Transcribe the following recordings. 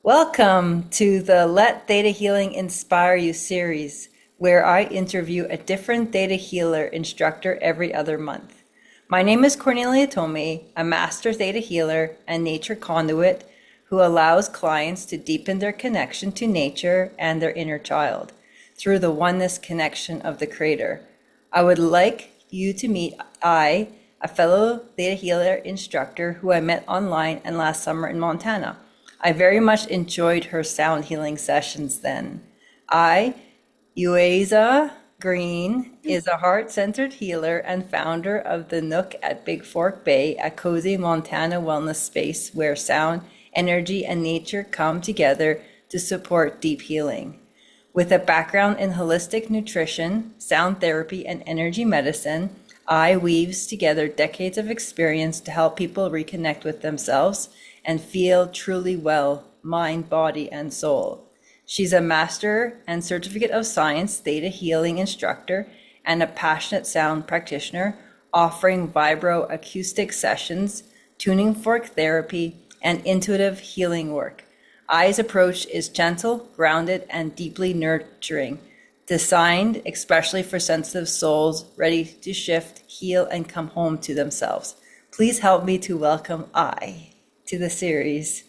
Welcome to the Let Theta Healing Inspire You series, where I interview a different Theta Healer instructor every other month. My name is Cornelia Thomi, a master Theta Healer and nature conduit who allows clients to deepen their connection to nature and their inner child through the oneness connection of the Creator. I would like you to meet a fellow Theta Healer instructor who I met online and last summer in Montana. I very much enjoyed her sound healing sessions then. Ai Yuasa-Green is a heart-centered healer and founder of the Nook at Bigfork Bay, a cozy Montana wellness space where sound, energy, and nature come together to support deep healing. With a background in holistic nutrition, sound therapy, and energy medicine, Ai weaves together decades of experience to help people reconnect with themselves and feel truly well, mind, body, and soul. She's a Master and Certificate of Science Theta Healing instructor and a passionate sound practitioner, offering vibro-acoustic sessions, tuning fork therapy, and intuitive healing work. Ai's approach is gentle, grounded, and deeply nurturing, designed especially for sensitive souls ready to shift, heal, and come home to themselves. Please help me to welcome Ai to the series.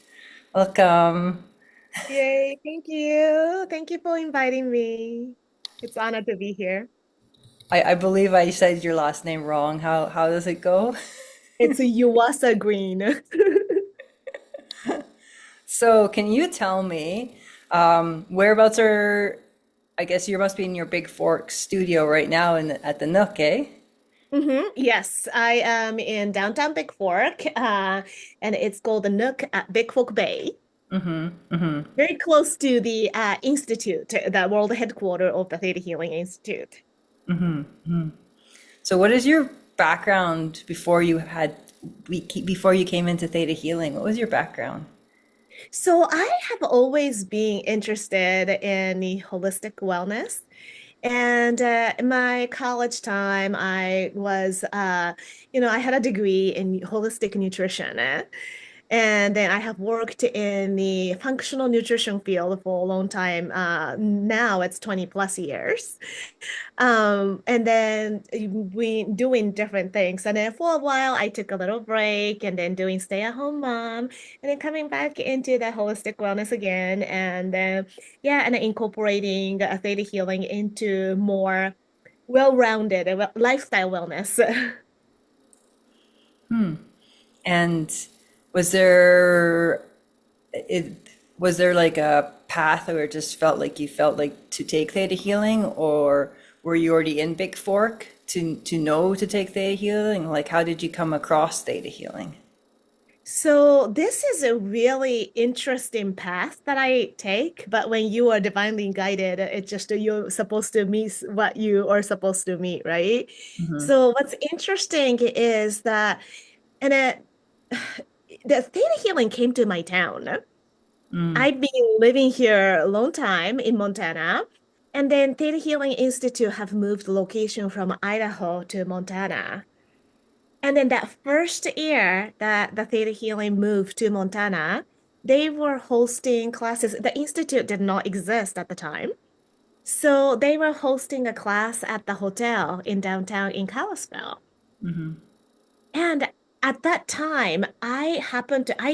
Welcome. Yay, thank you. Thank you for inviting me. It's an honor to be here. I believe I said your last name wrong. How does it go? It's a Yuasa Green. So can you tell me whereabouts are, I guess you must be in your Big Fork studio right now at the Nook, eh? Yes, I am in downtown Bigfork, and it's called the Nook at Bigfork Bay, very close to the Institute, the world headquarters of the Theta Healing Institute. So what is your background before you came into Theta Healing? What was your background? So I have always been interested in the holistic wellness. And in my college time, I had a degree in holistic nutrition. And then I have worked in the functional nutrition field for a long time. Now it's 20 plus years. And then we doing different things. And then for a while, I took a little break and then doing stay-at-home mom, and then coming back into the holistic wellness again. And then, yeah, and then incorporating theta healing into more well-rounded lifestyle wellness. And was there it was there like a path where it just felt like you felt like to take theta healing, or were you already in Big Fork to know to take theta healing? Like how did you come across theta healing? So this is a really interesting path that I take, but when you are divinely guided, it's just you're supposed to meet what you are supposed to meet, right? So what's interesting is that, and the theta healing came to my town. I've been living here a long time in Montana, and then Theta Healing Institute have moved location from Idaho to Montana. And then that first year that the Theta Healing moved to Montana, they were hosting classes. The institute did not exist at the time. So they were hosting a class at the hotel in downtown in Kalispell. And at that time, I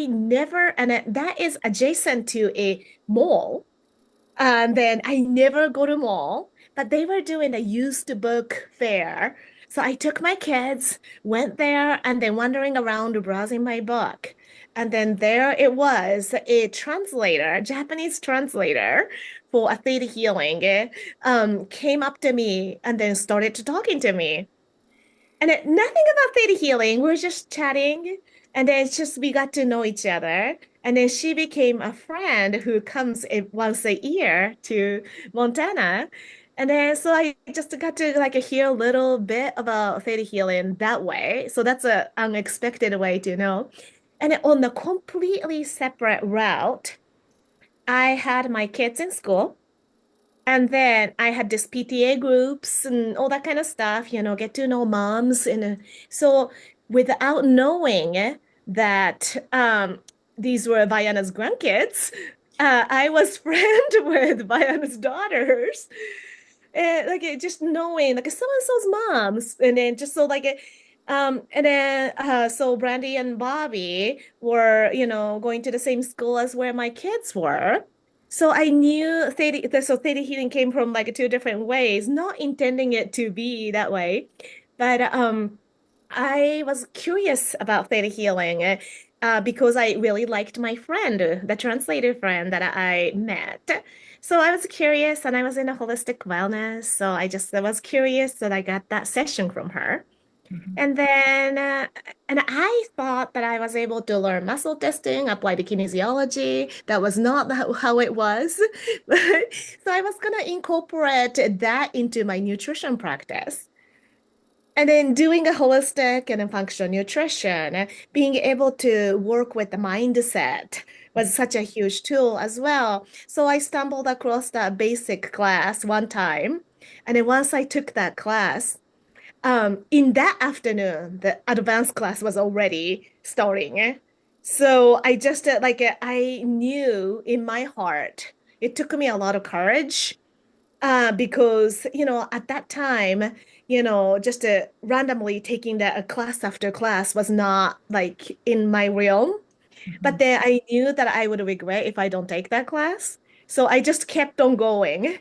never, and that is adjacent to a mall. And then I never go to mall, but they were doing a used book fair. So I took my kids, went there, and then wandering around browsing my book. And then there it was, a translator, a Japanese translator for a theta healing, came up to me and then started to talking to me. And nothing about theta healing. We're just chatting. And then it's just we got to know each other. And then she became a friend who comes once a year to Montana. And then so I just got to like hear a little bit about theta healing that way. So that's an unexpected way to know. And then on a completely separate route, I had my kids in school. And then I had this PTA groups and all that kind of stuff, get to know moms. And so without knowing that these were Viana's grandkids, I was friend with Bayan's daughters. And like just knowing like so and so's moms, and then just so like and then so Brandy and Bobby were, going to the same school as where my kids were. So I knew Theta Healing came from like two different ways, not intending it to be that way. But I was curious about Theta Healing because I really liked my friend, the translator friend that I met. So I was curious and I was in a holistic wellness. So I was curious and I got that session from her. And then, and I thought that I was able to learn muscle testing, apply the kinesiology. That was not how it was. So I was going to incorporate that into my nutrition practice. And then doing a holistic and a functional nutrition, being able to work with the mindset was such a huge tool as well. So I stumbled across that basic class one time. And then once I took that class, in that afternoon, the advanced class was already starting. So I just I knew in my heart, it took me a lot of courage because, at that time, just randomly taking that a class after class was not like in my realm. But Mhm. then I knew that I would regret if I don't take that class. So I just kept on going.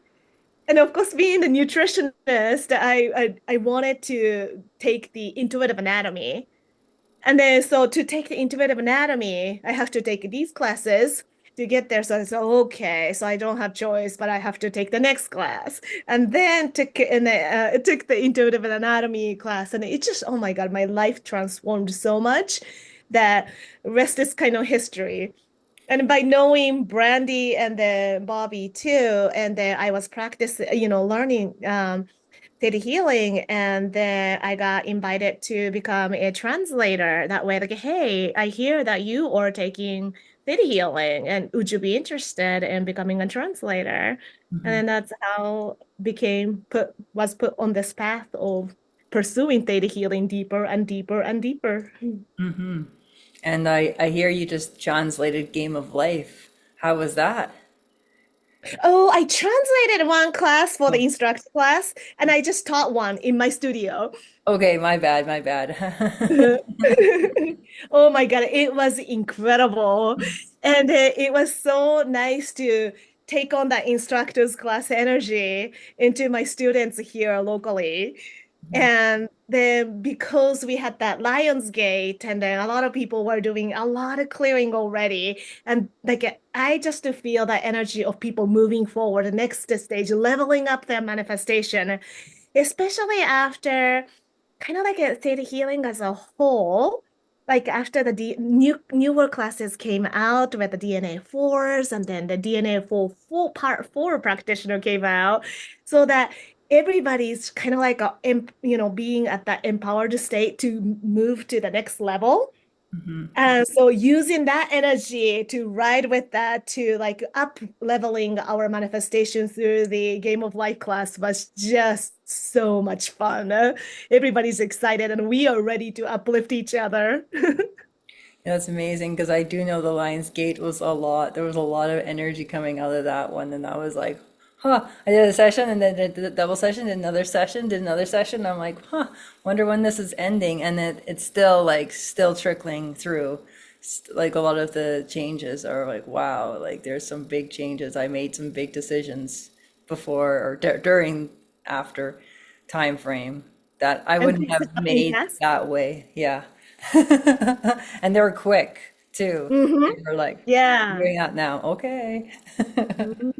And of course, being the nutritionist, I wanted to take the intuitive anatomy. And then, so to take the intuitive anatomy, I have to take these classes to get there. So I said, okay, so I don't have choice, but I have to take the next class. And then took the intuitive anatomy class, and it just, oh my God, my life transformed so much that rest is kind of history. And by knowing Brandy and then Bobby too, and then I was practicing, learning did healing, and then I got invited to become a translator. That way, like, hey, I hear that you are taking theta healing, and would you be interested in becoming a translator? And Mhm. then that's how became put was put on this path of pursuing theta healing deeper and deeper and deeper. Mhm. And I hear you just translated Game of Life. How was that? Oh, I translated one class for the Oh, instructor class, and I just taught one in my studio. okay, my bad, my bad. Oh my God, it was incredible. And it was so nice to take on that instructor's class energy into my students here locally. And then because we had that Lions Gate, and then a lot of people were doing a lot of clearing already. And like I just to feel that energy of people moving forward, the next stage, leveling up their manifestation, especially after kind of like a theta healing as a whole. Like after the newer classes came out with the DNA fours, and then the DNA full part four practitioner came out, so that everybody's kind of like being at that empowered state to move to the next level. Mhm. And so using that energy to ride with that to like up leveling our manifestation through the Game of Life class was just so much fun. Everybody's excited and we are ready to uplift each other. Yeah, that's amazing because I do know the Lions Gate was a lot. There was a lot of energy coming out of that one, and I was like, huh. I did a session and then did a double session, did another session. I'm like, huh, wonder when this is ending. And it's still like still trickling through. Like a lot of the changes are like, wow, like there's some big changes. I made some big decisions before or during after time frame that I And wouldn't things are have happening made fast. that way. Yeah. And they were quick too. Hmm. They were like, Yeah. doing that now. Okay. Mhm.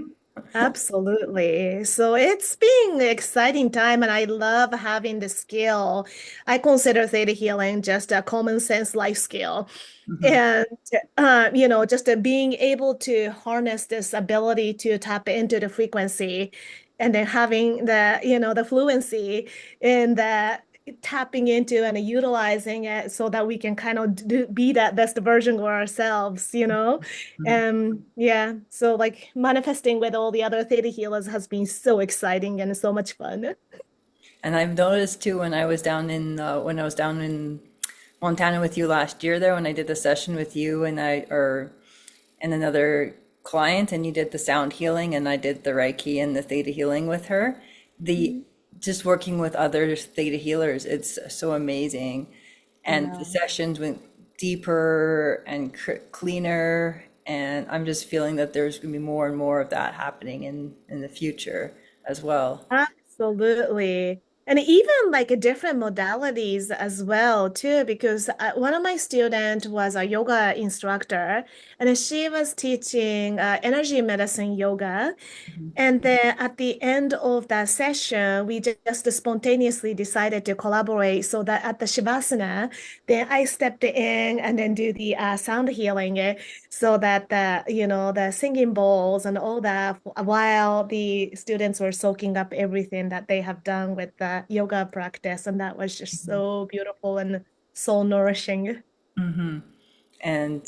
Absolutely. So it's been an exciting time, and I love having the skill. I consider theta healing just a common sense life skill. Mhm. And, just being able to harness this ability to tap into the frequency, and then having the fluency in the tapping into and utilizing it so that we can kind of be that best version of ourselves. Yeah, so like manifesting with all the other theta healers has been so exciting and so much fun. And I've noticed too when I was down in Montana with you last year there when I did the session with you and another client and you did the sound healing and I did the Reiki and the theta healing with her, the Mhm. just working with other theta healers, it's so amazing. And the Yeah. sessions went deeper and cleaner, and I'm just feeling that there's going to be more and more of that happening in the future as well. Absolutely. And even like different modalities as well too, because one of my students was a yoga instructor and she was teaching energy medicine yoga. And then at the end of that session, we just spontaneously decided to collaborate so that at the Shavasana, then I stepped in and then do the sound healing so that the singing bowls and all that while the students were soaking up everything that they have done with the yoga practice. And that was just so beautiful and soul nourishing. And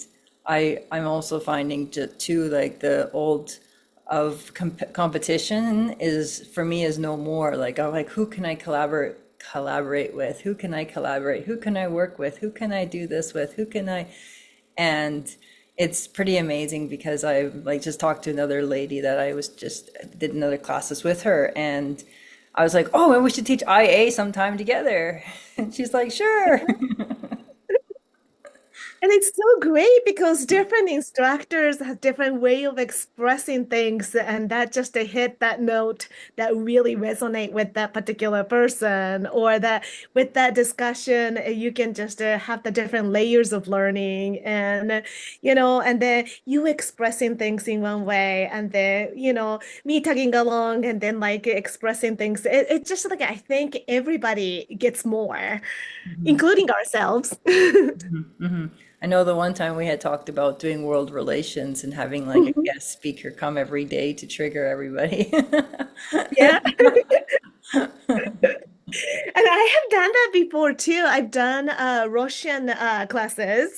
I'm also finding too like the old of competition is for me is no more. Like I'm like, who can I collaborate with? Who can I collaborate? Who can I work with? Who can I do this with? Who can I? And it's pretty amazing because I like just talked to another lady that I was just did another classes with her, and I was like, oh, and we should teach IA sometime together. And she's like, sure. And it's so great because different instructors have different way of expressing things, and that just to hit that note that really resonate with that particular person, or that with that discussion, you can just have the different layers of learning, and and then you expressing things in one way, and then me tagging along, and then like expressing things. It's just like I think everybody gets more, including ourselves. I know the one time we had talked about doing world relations and having like a guest speaker come every day to trigger everybody. Yeah. And I have done that before too. I've done Russian classes,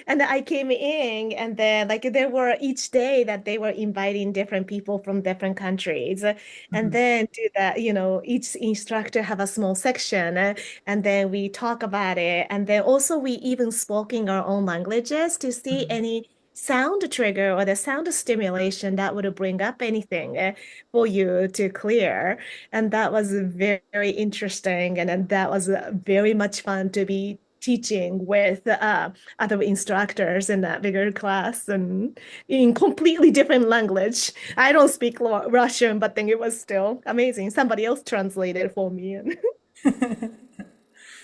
and I came in, and then like there were each day that they were inviting different people from different countries, and Mhm, then do that. Each instructor have a small section, and then we talk about it, and then also we even spoke in our own languages to see mhm, any sound trigger or the sound stimulation that would bring up anything for you to clear. And that was very interesting. And then that was very much fun to be teaching with other instructors in that bigger class and in completely different language. I don't speak Russian, but then it was still amazing. Somebody else translated for me.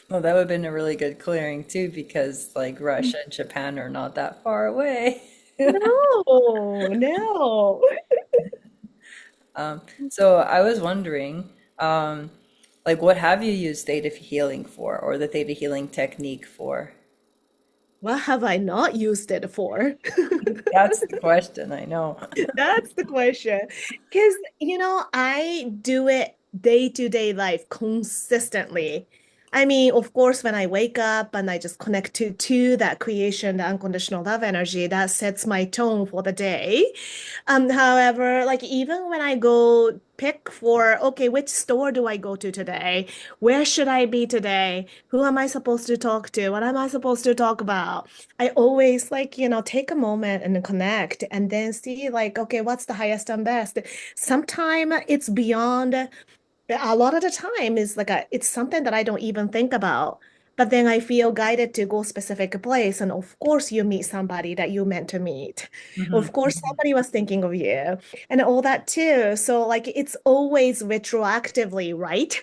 well, that would have been a really good clearing too, because like Russia and Japan are not that far away. No, no. So I was wondering, like, what have you used theta healing for, or the theta healing technique for? What have I not used it for? That's the question, I know. That's the question. Because, I do it day-to-day life consistently. I mean, of course, when I wake up and I just connect to that creation, the unconditional love energy, that sets my tone for the day. However, like even when I go pick for, okay, which store do I go to today? Where should I be today? Who am I supposed to talk to? What am I supposed to talk about? I always like, take a moment and connect and then see like, okay, what's the highest and best? Sometimes it's beyond a lot of the time is like it's something that I don't even think about. But then I feel guided to go specific place. And of course you meet somebody that you meant to meet. Of Hmm. course somebody was thinking of you and all that too. So like it's always retroactively, right?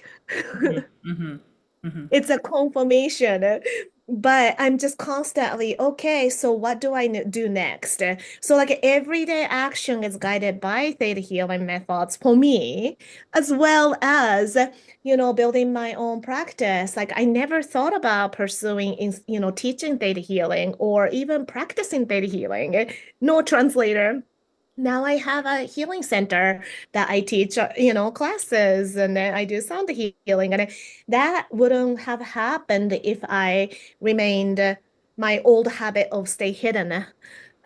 Hmm. Hmm. Hmm. It's a confirmation. But I'm just constantly, okay, so what do I do next? So like everyday action is guided by theta healing methods for me, as well as, building my own practice. Like I never thought about pursuing, teaching theta healing or even practicing theta healing. No translator. Now I have a healing center that I teach, classes, and then I do sound healing. And that wouldn't have happened if I remained my old habit of stay hidden.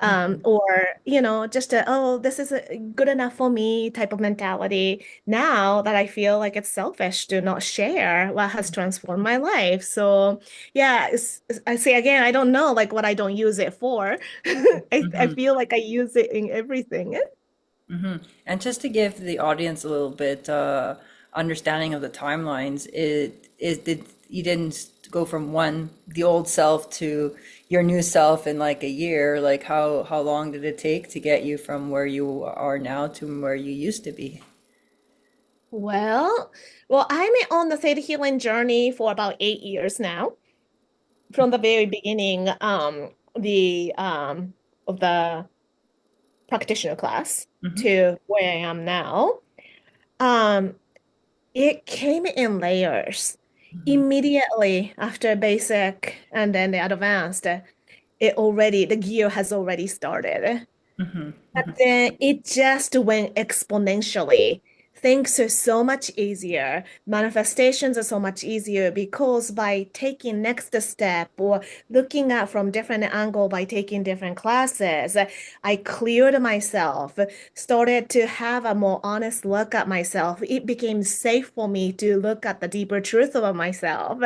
Mhm. or just a, oh, this is good enough for me type of mentality. Now that I feel like it's selfish to not share what has transformed my life. So yeah, I say again, I don't know like what I don't use it for. I Mhm. feel like I use it in everything. And just to give the audience a little bit understanding of the timelines, you didn't go from the old self to your new self in like a year. Like how long did it take to get you from where you are now to where you used to be? Well, well, I'm on the theta healing journey for about 8 years now. From the very beginning, the of the practitioner class Hmm. to where I am now. Um, it came in layers. Hmm. Immediately after basic and then the advanced, the gear has already started. Hmm. But Hmm. then it just went exponentially. Things are so much easier. Manifestations are so much easier because by taking next step or looking at from different angle by taking different classes, I cleared myself, started to have a more honest look at myself. It became safe for me to look at the deeper truth of myself.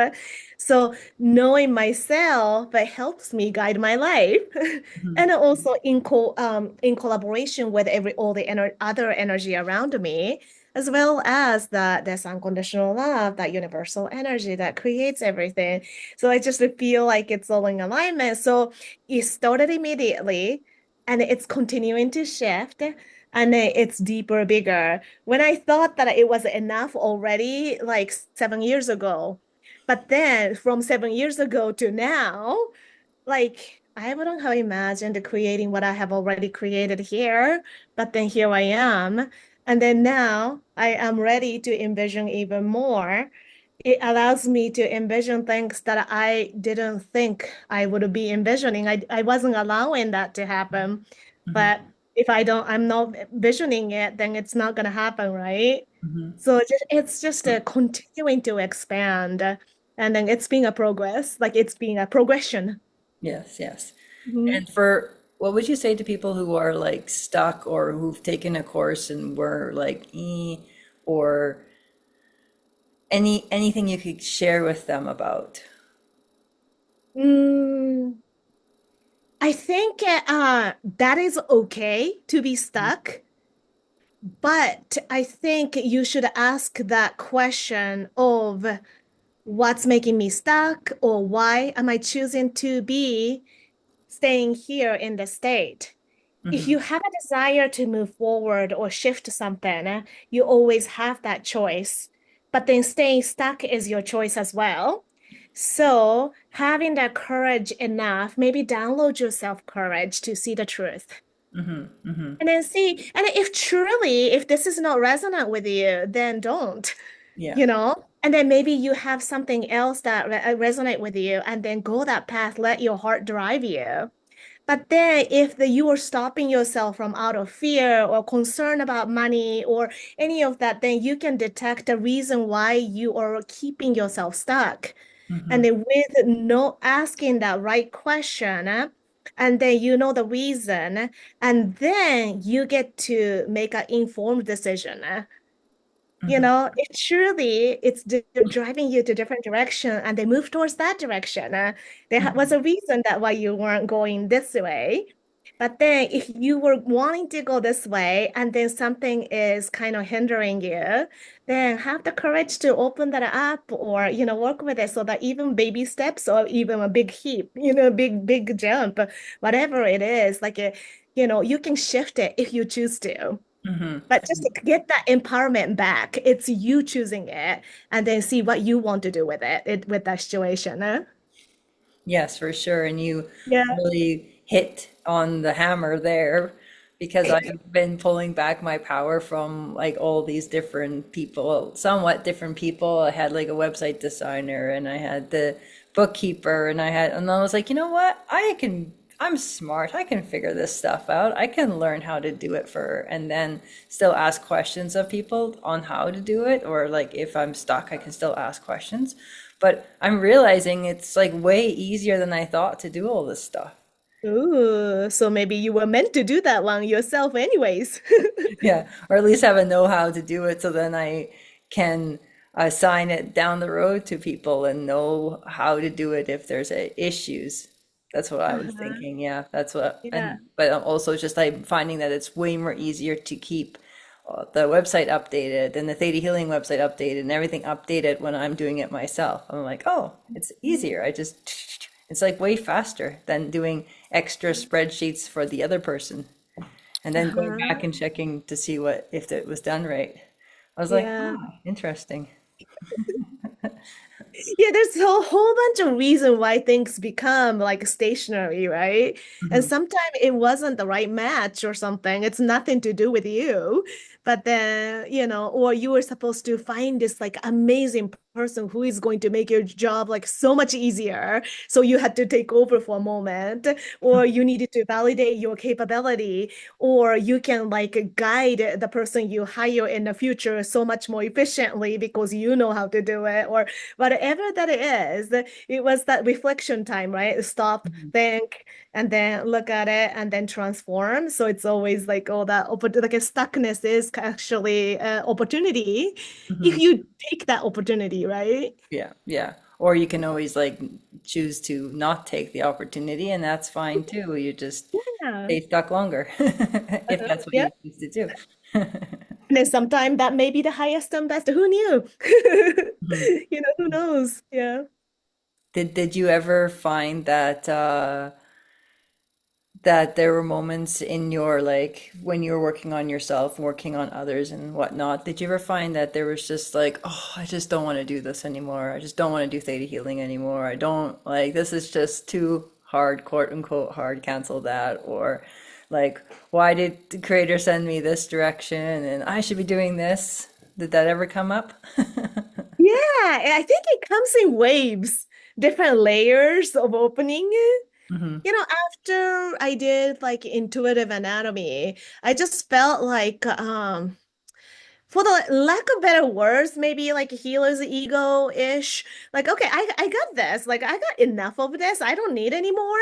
So knowing myself helps me guide my life. And also in collaboration with all the other energy around me, as well as this unconditional love, that universal energy that creates everything. So I just feel like it's all in alignment. So it started immediately, and it's continuing to shift, and it's deeper, bigger. When I thought that it was enough already, like 7 years ago, but then from 7 years ago to now. Like, I wouldn't have imagined creating what I have already created here, but then here I am. And then now I am ready to envision even more. It allows me to envision things that I didn't think I would be envisioning. I wasn't allowing that to happen. Hmm. But if I'm not visioning it, then it's not going to happen, right? Hmm. So it's just continuing to expand. And then it's being a progress, like it's being a progression. Yes, yes. Mhm. And for what would you say to people who are like stuck or who've taken a course and were like, or anything you could share with them about? Mm, I think that is okay to be stuck, but I think you should ask that question of what's making me stuck or why am I choosing to be staying here in the state. If Hmm. you have a desire to move forward or shift something, you always have that choice. But then staying stuck is your choice as well. So having that courage enough, maybe download yourself courage to see the truth. Hmm. Hmm. And then see, and if truly, if this is not resonant with you, then don't, Yeah. you know? And then maybe you have something else that resonate with you, and then go that path, let your heart drive you. But then if you are stopping yourself from out of fear or concern about money or any of that, then you can detect the reason why you are keeping yourself stuck. Hmm. And then with no asking that right question, and then you know the reason, and then you get to make an informed decision. Hmm. It surely it's driving you to different direction, and they move towards that direction. There was Hmm. a reason that why you weren't going this way. But then if you were wanting to go this way and then something is kind of hindering you, then have the courage to open that up or, work with it so that even baby steps or even a big heap, big jump, whatever it is, like, you can shift it if you choose to. Hmm. But just to get that empowerment back, it's you choosing it and then see what you want to do with with that situation. Huh? Yes, for sure. And you Yeah. really hit on the hammer there because I've been pulling back my power from like all these different people, somewhat different people. I had like a website designer and I had the bookkeeper and I was like, you know what? I'm smart. I can figure this stuff out. I can learn how to do it and then still ask questions of people on how to do it. Or like if I'm stuck, I can still ask questions. But I'm realizing it's like way easier than I thought to do all this stuff. Ooh, so maybe you were meant to do that one yourself anyways. Yeah, or at least have a know-how to do it so then I can assign it down the road to people and know how to do it if there's issues. That's what I was Uh-huh. thinking. Yeah, that's what, Yeah. and but also just I'm finding that it's way more easier to keep the website updated and the Theta Healing website updated and everything updated when I'm doing it myself. I'm like, oh, it's easier. I just, it's like way faster than doing extra spreadsheets for the other person and then going back Uh-huh. and checking to see what if it was done right. I was like, Yeah. ah, interesting. Yeah, there's a whole bunch of reason why things become like stationary, right? And Hmm. sometimes it wasn't the right match or something. It's nothing to do with you. But then, or you were supposed to find this like amazing person who is going to make your job like so much easier. So you had to take over for a moment, or you needed to validate your capability, or you can like guide the person you hire in the future so much more efficiently because you know how to do it, or whatever that is. It was that reflection time, right? Stop, think, and then look at it and then transform. So it's always like all that like a stuckness is actually an opportunity if Hmm. you take that opportunity, right? Yeah, yeah. Or you can always like choose to not take the opportunity, and that's fine too. You just Yeah. stay stuck longer if that's what Yeah. you choose to do. And then sometimes that may be the highest and best. Who knew? Mhm. Who knows? Yeah. Did you ever find that that there were moments in your like when you were working on yourself, working on others and whatnot, did you ever find that there was just like, oh, I just don't want to do this anymore. I just don't want to do theta healing anymore. I don't like this is just too hard, quote unquote hard, cancel that. Or like, why did the creator send me this direction and I should be doing this? Did that ever come up? Yeah, and I think it comes in waves, different layers of opening. Hmm. After I did like intuitive anatomy, I just felt like, for the lack of better words, maybe like healer's ego-ish. Like, okay, I got this. Like, I got enough of this. I don't need anymore.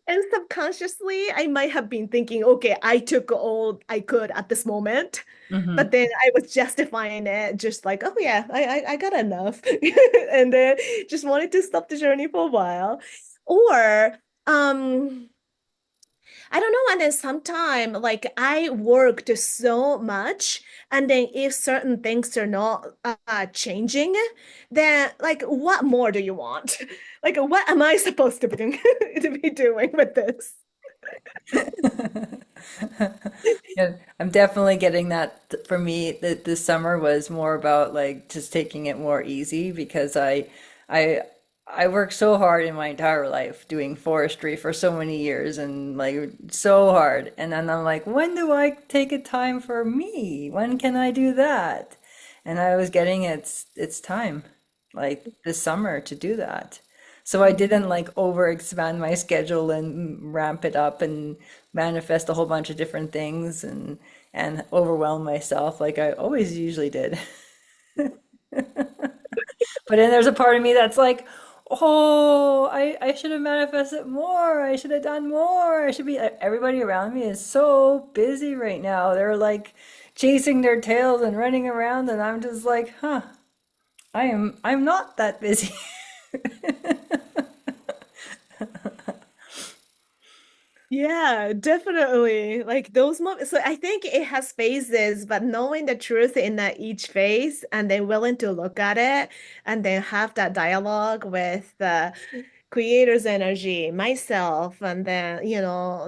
And subconsciously, I might have been thinking, okay, I took all I could at this moment. But Hmm. then I was justifying it, just like, oh yeah, I got enough. And then just wanted to stop the journey for a while. Or I don't know. And then sometime like I worked so much, and then if certain things are not changing, then like what more do you want? Like what am I supposed to be doing to be doing with this? Yeah, I'm definitely getting that. For me, that this summer was more about like just taking it more easy because I I worked so hard in my entire life doing forestry for so many years and like so hard. And then I'm like, when do I take a time for me? When can I do that? And I was getting it's time, like this summer to do that. So I didn't like over expand my schedule and ramp it up and manifest a whole bunch of different things and overwhelm myself like I always usually did. But then there's a part of me that's like, oh, I should have manifested more. I should have done more. I should be everybody around me is so busy right now. They're like chasing their tails and running around and I'm just like, huh, I'm not that busy. Yeah, definitely. Like those moments. So I think it has phases, but knowing the truth in that each phase and then willing to look at it and then have that dialogue with the creator's energy, myself, and then,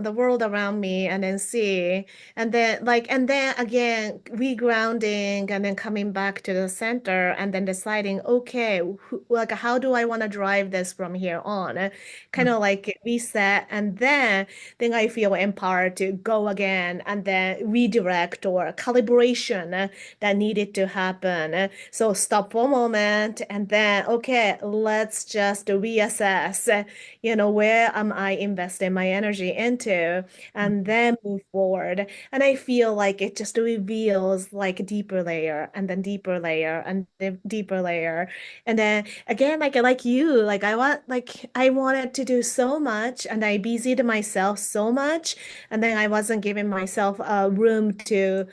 the world around me, and then see, and then again, regrounding, and then coming back to the center, and then deciding, okay, like, how do I want to drive this from here on? Kind of like reset, and then I feel empowered to go again, and then redirect or calibration that needed to happen. So stop for a moment, and then, okay, let's just reassess assess, where am I investing my energy into, and then move forward. And I feel like it just reveals like a deeper layer and then deeper layer and deeper layer. And then again, like you, I wanted to do so much and I busied myself so much. And then I wasn't giving myself room to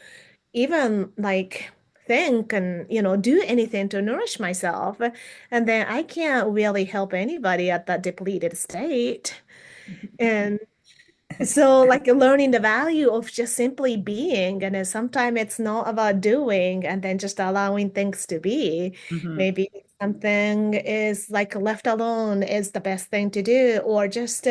even like think and do anything to nourish myself, and then I can't really help anybody at that depleted state. And so like learning the value of just simply being, and then sometimes it's not about doing and then just allowing things to be. Mm-hmm. Maybe something is like left alone is the best thing to do, or just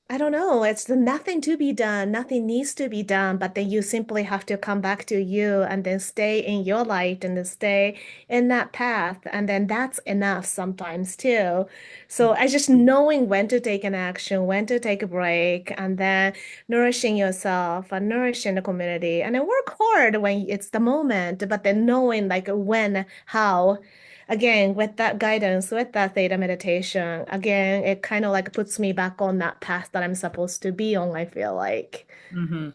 I don't know. It's nothing to be done. Nothing needs to be done, but then you simply have to come back to you and then stay in your light and then stay in that path. And then that's enough sometimes too. So I just knowing when to take an action, when to take a break, and then nourishing yourself and nourishing the community. And then work hard when it's the moment, but then knowing like when, how. Again, with that guidance, with that theta meditation, again, it kind of like puts me back on that path that I'm supposed to be on, I feel like. Mm-hmm.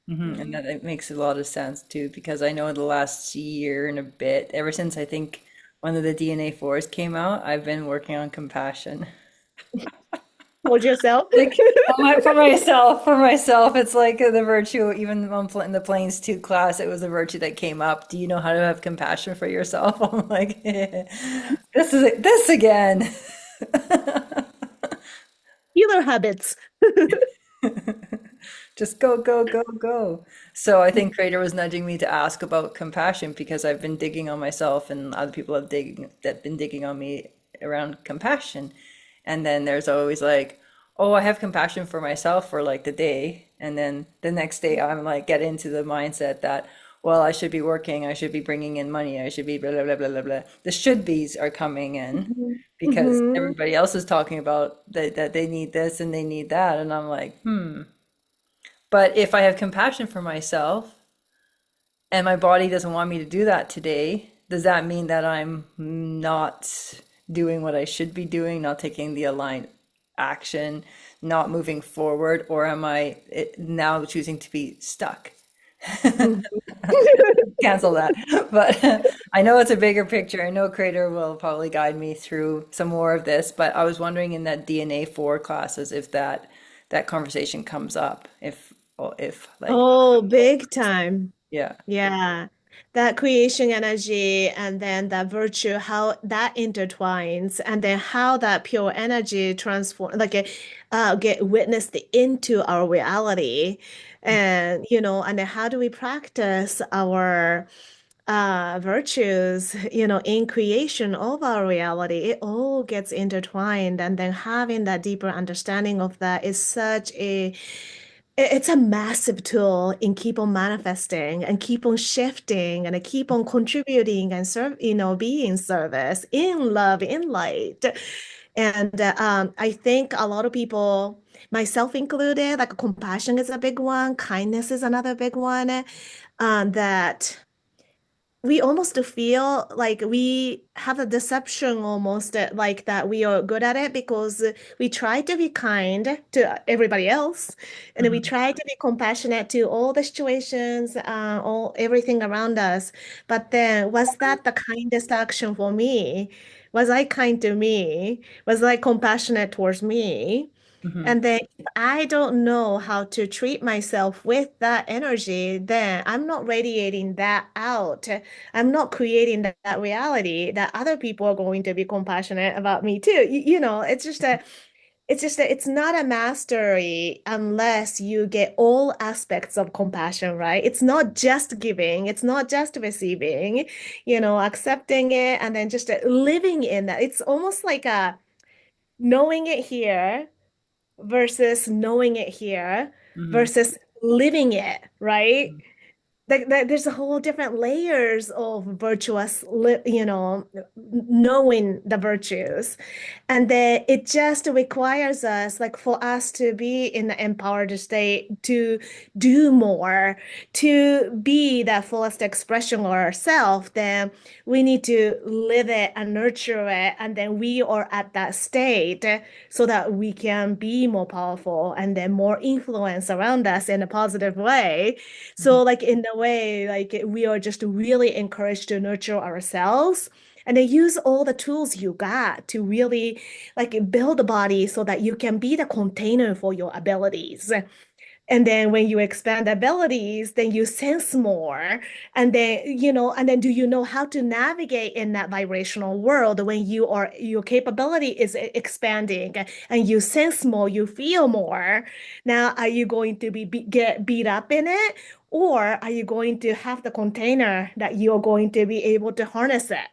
Mm-hmm. And Mm. that it makes a lot of sense too, because I know the last year and a bit, ever since I think one of the DNA 4s came out, I've been working on compassion. Hold yourself. Like for myself, it's like the virtue, even on in the Planes 2 class, it was a virtue that came up. Do you know how to have compassion for yourself? I'm like, this again. Healer habits. Just go, go, go, go. So I think Creator was nudging me to ask about compassion because I've been digging on myself and other people that been digging on me around compassion. And then there's always like, oh, I have compassion for myself for like the day. And then the next day I'm like get into the mindset that, well, I should be working, I should be bringing in money, I should be blah, blah, blah, blah, blah, blah. The should be's are coming in Mhm. because Mhm. everybody else is talking about that they need this and they need that. And I'm like, hmm. But if I have compassion for myself and my body doesn't want me to do that today, does that mean that I'm not doing what I should be doing, not taking the aligned action, not moving forward, or am I now choosing to be stuck? Mhm. Cancel that. But I know it's a bigger picture. I know Creator will probably guide me through some more of this, but I was wondering in that DNA 4 classes if that conversation comes up, if like Oh, big time. yeah. Yeah. That creation energy and then that virtue, how that intertwines, and then how that pure energy transform, get witnessed into our reality. And, and then how do we practice our virtues, in creation of our reality? It all gets intertwined. And then having that deeper understanding of that is such it's a massive tool in keep on manifesting and keep on shifting and keep on contributing and serve, being service in love, in light. And I think a lot of people, myself included, like compassion is a big one, kindness is another big one, that we almost feel like we have a deception almost that, like that we are good at it because we try to be kind to everybody else, and we Mhm. try to be compassionate to all the situations, all everything around us. But then, was that the kindest action for me? Was I kind to me? Was I compassionate towards me? Mhm. And then if I don't know how to treat myself with that energy, then I'm not radiating that out. I'm not creating that reality that other people are going to be compassionate about me too. It's not a mastery unless you get all aspects of compassion, right? It's not just giving, it's not just receiving, accepting it and then just living in that. It's almost like a knowing it here versus knowing it here Mhm. versus living it, right? there's a whole different layers of knowing the virtues. And then it just requires us, like for us to be in the empowered state, to do more, to be that fullest expression of ourselves, then we need to live it and nurture it. And then we are at that state so that we can be more powerful and then more influence around us in a positive way. Mhm, So, like in a way, like we are just really encouraged to nurture ourselves and then use all the tools you got to really like build a body so that you can be the container for your abilities. And then when you expand abilities, then you sense more. And then do you know how to navigate in that vibrational world when your capability is expanding and you sense more, you feel more. Now, are you going to get beat up in it? Or are you going to have the container that you're going to be able to harness it?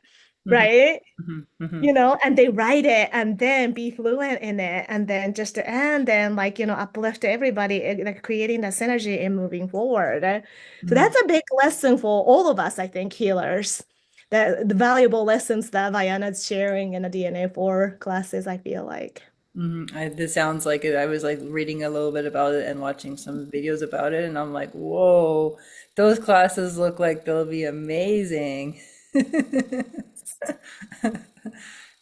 mhm, Right? mhm, mhm, You know, and they write it and then be fluent in it and then like, uplift everybody, like creating that synergy and moving forward. So mhm, that's a big lesson for all of us, I think, healers. The valuable lessons that Vayana's sharing in the DNA 4 classes, I feel like. mhm. This sounds like it. I was like reading a little bit about it and watching some videos about it, and I'm like, whoa, those classes look like they'll be amazing.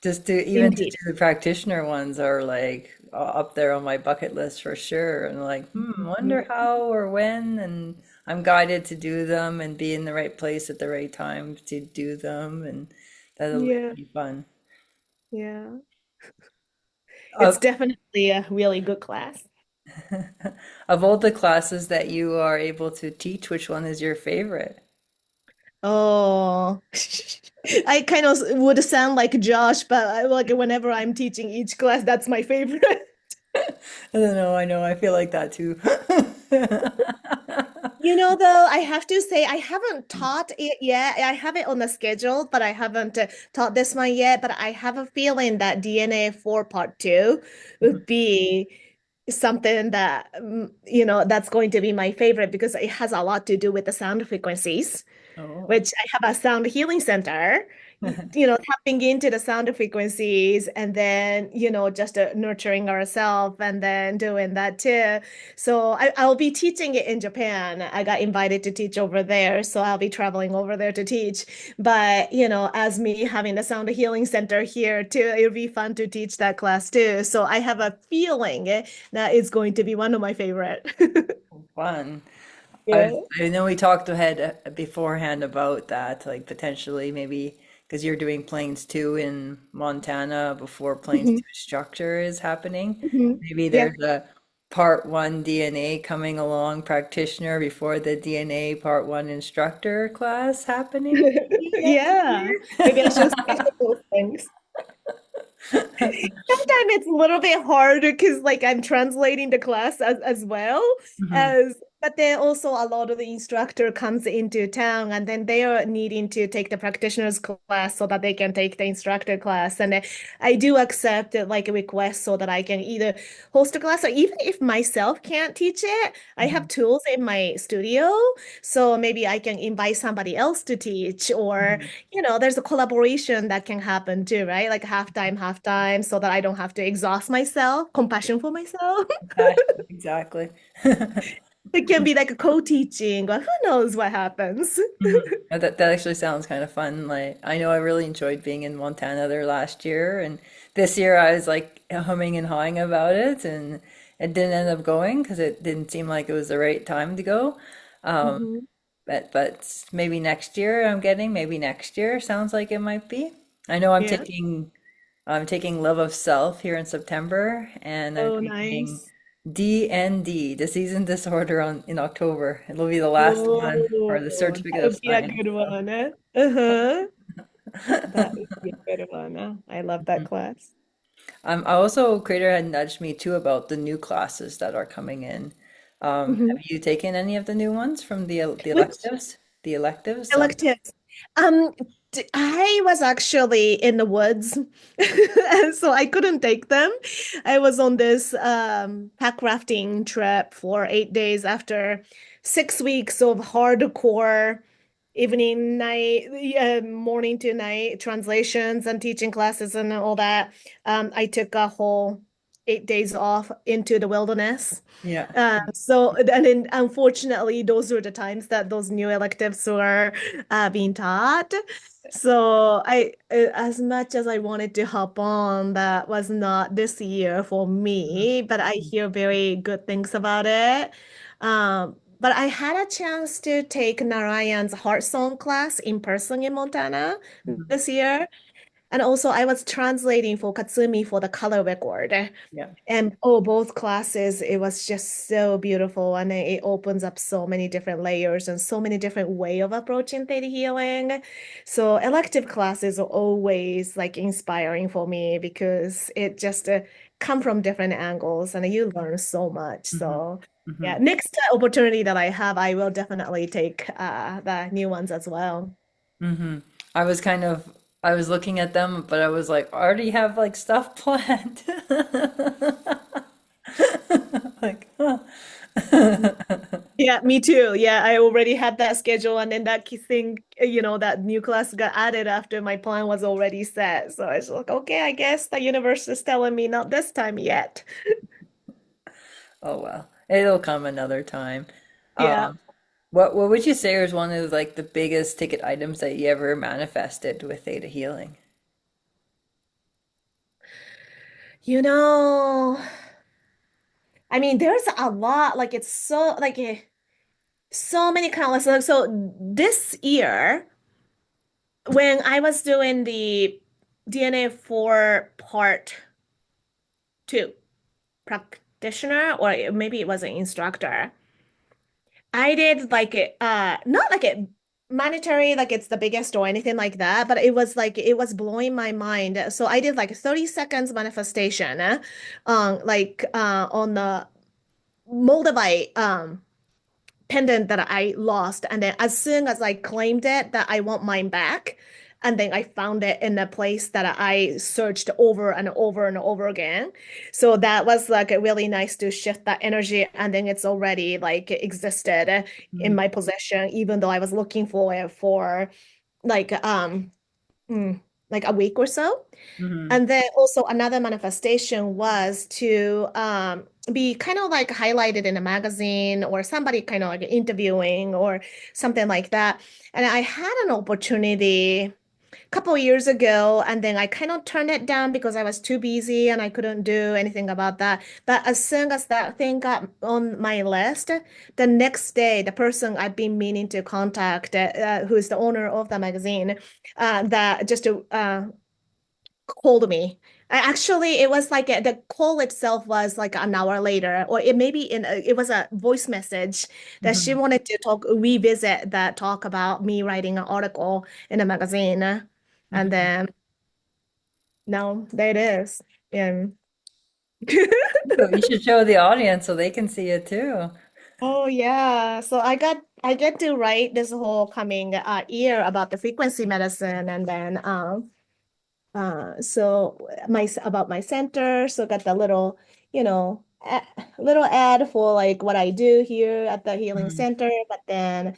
Just to even to Indeed. do the practitioner ones are like up there on my bucket list for sure. And like, wonder Mhm. how or when. And I'm guided to do them and be in the right place at the right time to do them. And that'll Yeah, be fun. yeah. It's Of, definitely a really good class. of all the classes that you are able to teach, which one is your favorite? Oh, I kind of would sound like Josh, but like whenever I'm teaching each class, that's my favorite. I don't know. I know. I feel like that too. You know, though, I have to say I haven't taught it yet. I have it on the schedule, but I haven't taught this one yet. But I have a feeling that DNA 4 Part 2 would be something that, that's going to be my favorite because it has a lot to do with the sound frequencies, Oh. which I have a sound healing center, tapping into the sound frequencies and then, just nurturing ourselves and then doing that too. So I'll be teaching it in Japan. I got invited to teach over there, so I'll be traveling over there to teach. But, as me having the sound healing center here too, it'll be fun to teach that class too. So I have a feeling that it's going to be one of my favorite. Fun. Yeah. I know we talked ahead beforehand about that, like potentially maybe because you're doing Planes 2 in Montana before Planes 2 Mhm. structure is happening. Mhm. Maybe Yeah. there's a part 1 DNA coming along practitioner before the DNA part 1 instructor class happening maybe next Yeah, maybe I should schedule those things. Sometimes it's a little bit hard because like I'm translating the class as well year. as but then also a lot of the instructor comes into town and then they are needing to take the practitioner's class so that they can take the instructor class. And I do accept like a request so that I can either host a class or even if myself can't teach it, I have Mhm. tools in my studio. So maybe I can invite somebody else to teach or Mhm. there's a collaboration that can happen too, right? Like half time, so that I don't have to exhaust myself, compassion for myself. Compassion, exactly. It can be like a co-teaching, but who knows what happens. Mhm. That actually sounds kind of fun. Like I know I really enjoyed being in Montana there last year, and this year I was like humming and hawing about it, and it didn't end up going because it didn't seem like it was the right time to go. Um, Mhm. but maybe next year maybe next year sounds like it might be. I know Yeah. I'm taking Love of Self here in September, and I'm Oh, taking nice. DND, Disease and Disorder in October. It'll be the last one for the Oh, certificate that of would be a science. good one. Uh-huh. That would be a good one. I love that class. I also, Creator had nudged me too about the new classes that are coming in. Have Mhm. you taken any of the new ones from the Which electives? The electives? electives? Um, I was actually in the woods, and so I couldn't take them. I was on this pack rafting trip for 8 days after 6 weeks of hardcore evening, night, morning to night translations and teaching classes and all that. I took a whole 8 days off into the wilderness. Yeah. So, and then unfortunately, those were the times that those new electives were being taught. So as much as I wanted to hop on, that was not this year for me, but I hear very good things about it. But I had a chance to take Narayan's heart song class in person in Montana Mhm. this year. And also I was translating for Katsumi for the color record. Yeah. And oh, both classes, it was just so beautiful. And it opens up so many different layers and so many different way of approaching theta healing. So elective classes are always like inspiring for me because it just come from different angles and you learn so much. Hmm. So Hmm. yeah, next opportunity that I have, I will definitely take the new ones as well. Hmm. I was kind of I was looking at them, but I was like, already have like stuff planned. Like, huh. Yeah, me too. Yeah, I already had that schedule, and then that thing, that new class got added after my plan was already set. So I was like, okay, I guess the universe is telling me not this time yet. Oh well. It'll come another time. Yeah. Um, what would you say was one of like the biggest ticket items that you ever manifested with Theta Healing? You know, I mean, there's a lot, like it's so like so many countless. Like, so this year, when I was doing the DNA 4 part 2 practitioner, or maybe it was an instructor. I did like it, not like it monetary, like it's the biggest or anything like that, but it was like it was blowing my mind. So I did like 30 seconds manifestation, on the moldavite pendant that I lost. And then as soon as I claimed it, that I want mine back. And then I found it in a place that I searched over and over and over again. So that was like really nice to shift that energy. And then it's already like existed in Hmm. my possession, even though I was looking for it for like mm, like a week or so. Hmm. And then also another manifestation was to be kind of like highlighted in a magazine or somebody kind of like interviewing or something like that. And I had an opportunity a couple of years ago, and then I kind of turned it down because I was too busy and I couldn't do anything about that. But as soon as that thing got on my list, the next day, the person I've been meaning to contact, who is the owner of the magazine, that just to called me. It was like the call itself was like an hour later, or it maybe it was a voice message that she Hmm. wanted to revisit that talk about me writing an article in a magazine. And Hmm. then now there it is. And You should show the audience so they can see it too. oh yeah, so I get to write this whole coming year about the frequency medicine, and then so my about my center, so got the little, little ad for like what I do here at the healing Mhm. center. But then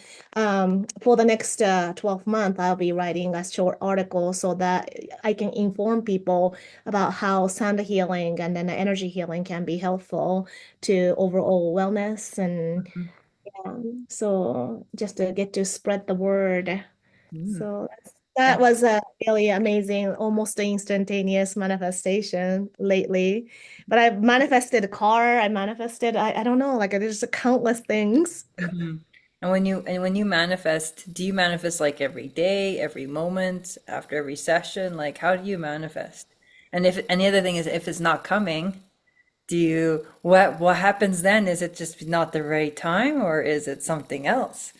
for the next 12 months, I'll be writing a short article so that I can inform people about how sound healing and then the energy healing can be helpful to overall wellness. And so just to get to spread the word. Mhm. So that And was a really amazing, almost instantaneous manifestation lately. But I've manifested a car, I manifested, I don't know, like there's countless things. mhm. And when you manifest, do you manifest like every day, every moment, after every session? Like how do you manifest? And the other thing is if it's not coming, do you what happens then? Is it just not the right time or is it something else?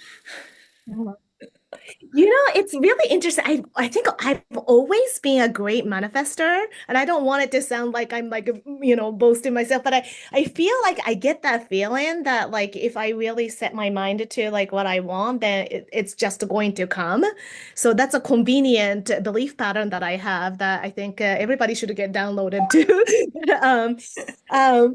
It's really interesting. I think I've always been a great manifester, and I don't want it to sound like I'm like, boasting myself, but I feel like I get that feeling that like if I really set my mind to like what I want, then it's just going to come. So that's a convenient belief pattern that I have that I think everybody should get downloaded too. Um, um,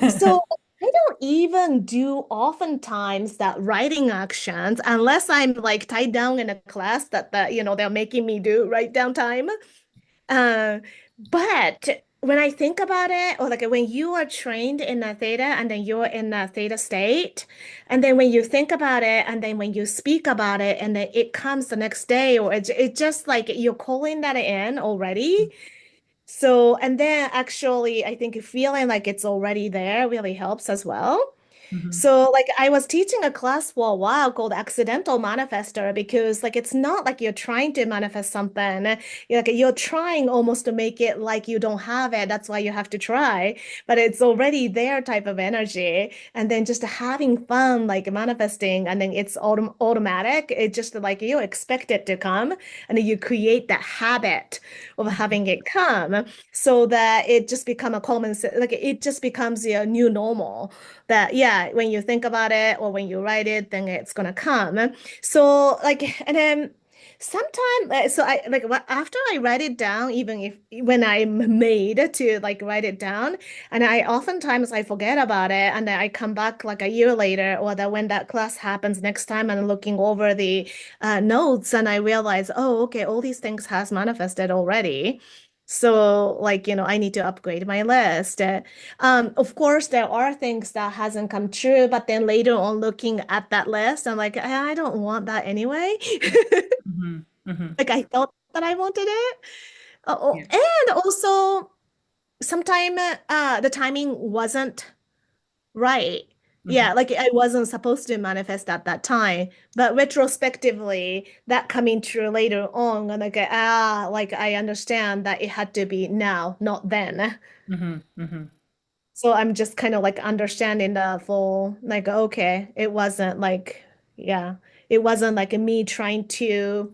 so I don't even do oftentimes that writing actions unless I'm like tied down in a class that they're making me do write down time. Uh, but when I think about it, or like when you are trained in a theta and then you're in a theta state, and then when you think about it, and then when you speak about it, and then it comes the next day, or it's just like you're calling that in already. So, and then actually, I think feeling like it's already there really helps as well. Mhm. So, like, I was teaching a class for a while called Accidental Manifester because, like, it's not like you're trying to manifest something. You're trying almost to make it like you don't have it. That's why you have to try, but it's already there type of energy. And then just having fun, like manifesting, and then it's automatic. It just like you expect it to come, and then you create that habit of having it come so that it just become a like it just becomes your new normal that yeah, when you think about it or when you write it, then it's gonna come. So like, and then sometimes, so I like after I write it down, even if when I'm made to like write it down, and I oftentimes I forget about it, and then I come back like a year later, or that when that class happens next time, and I'm looking over the notes, and I realize, oh, okay, all these things has manifested already. So like, I need to upgrade my list. Of course, there are things that hasn't come true, but then later on looking at that list, I'm like, I don't want that anyway. Mhm. Mhm. Like I thought that I wanted it. Yeah. And also sometime the timing wasn't right. Mhm. Yeah, like I wasn't supposed to manifest at that time. But retrospectively, that coming true later on, and like I understand that it had to be now, not then. Mhm. Mhm. So I'm just kind of like understanding the full, like, okay, it wasn't like, yeah, it wasn't like me trying to